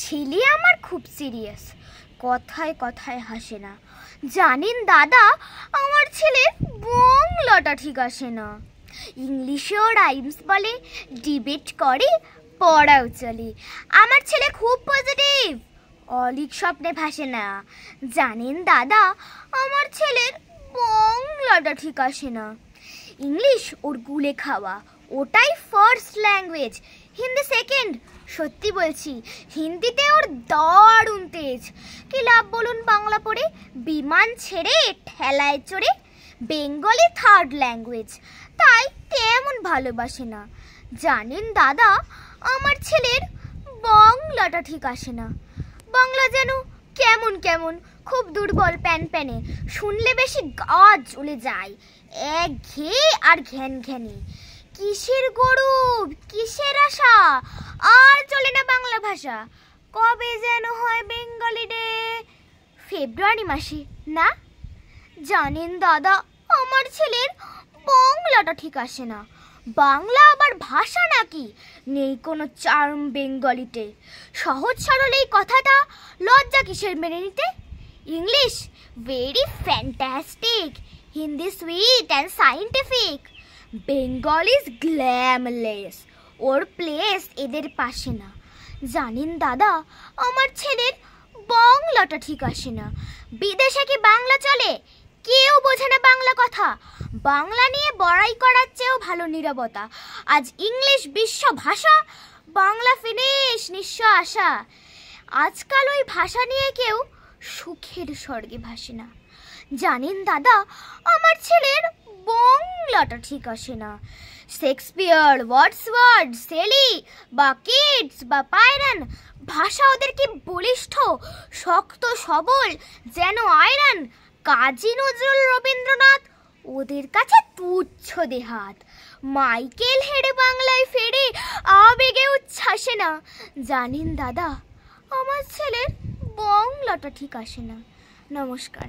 ছেলে আমার খুব সিরিয়াস, কথায় কথায় হাসে না। জানেন দাদা, আমার ছেলের বাংলাটা ঠিক আসে না। ইংলিশেও রাইমস বলে, ডিবেট করে, পড়াও চলে। আমার ছেলে খুব পজিটিভ, অলিক স্বপ্নে ভাসে না। জানেন দাদা, আমার ছেলের বাংলাটা ঠিক আসে না। ইংলিশ ওর গুলে খাওয়া, ওটাই ফার্স্ট ল্যাঙ্গুয়েজ, হিন্দি সেকেন্ড। সত্যি বলছি, হিন্দিতে ওর দারুণ তেজ। কি লাভ বলুন বাংলা পড়ে, বিমান ছেড়ে ঠেলায় চড়ে। বেঙ্গলি থার্ড ল্যাঙ্গুয়েজ, তাই তেমন ভালোবাসে না। জানেন দাদা, আমার ছেলের বাংলাটা ঠিক আসে না। বাংলা যেন কেমন কেমন, খুব দুর্বল, প্যান প্যানে, শুনলে বেশি গা জ্বলে যায়, একঘেয়ে আর ঘ্যান ঘ্যানে। কিসের গরুব, কিসের আশা, আর চলে না বাংলা ভাষা। কবে যেন হয় বেঙ্গলি ডে, ফেব্রুয়ারি মাসে না? জানেন দাদা, আমার ছেলের বাংলাটা ঠিক আসে না। বাংলা আবার ভাষা নাকি? নেই কোনো চার্ম বেঙ্গলিতে। সহজ সরল এই কথাটা লজ্জা কিসের মেনে নিতে? English very fantastic, Hindi sweet and scientific, Bengal is glamless, ওর প্লেস এদের পাশে না। জানেন দাদা, আমার ছেলের বাংলাটা ঠিক আসে না। বিদেশে কি বাংলা চলে? কেউ বোঝে না বাংলা কথা। বাংলা নিয়ে বড়াই করার চেয়েও ভালো নীরবতা। আজ ইংলিশ বিশ্ব ভাষা, বাংলা ফিনিশ নিঃস্ব আশা। আজকাল ওই ভাষা নিয়ে কেউ সুখের স্বর্গে ভাসে না। জানেন দাদা, আমার ছেলের বাংলাটা ঠিক আসে না। শেক্সপিয়ার, ওয়ার্ডসওয়ার্থ, শেলি বা কিটস বা পায়রন, ভাষা ওদের কি বলিষ্ঠ, শক্ত সবল, যেন আয়রন। কাজী নজরুল, রবীন্দ্রনাথ ওদের কাছে তুচ্ছ দেহাত। মাইকেল হেডে বাংলায় ফেরে, আবেগে উচ্ছ্বাসে না। জানেন দাদা, আমার ছেলের বাংলাটা ঠিক আসে না। নমস্কার।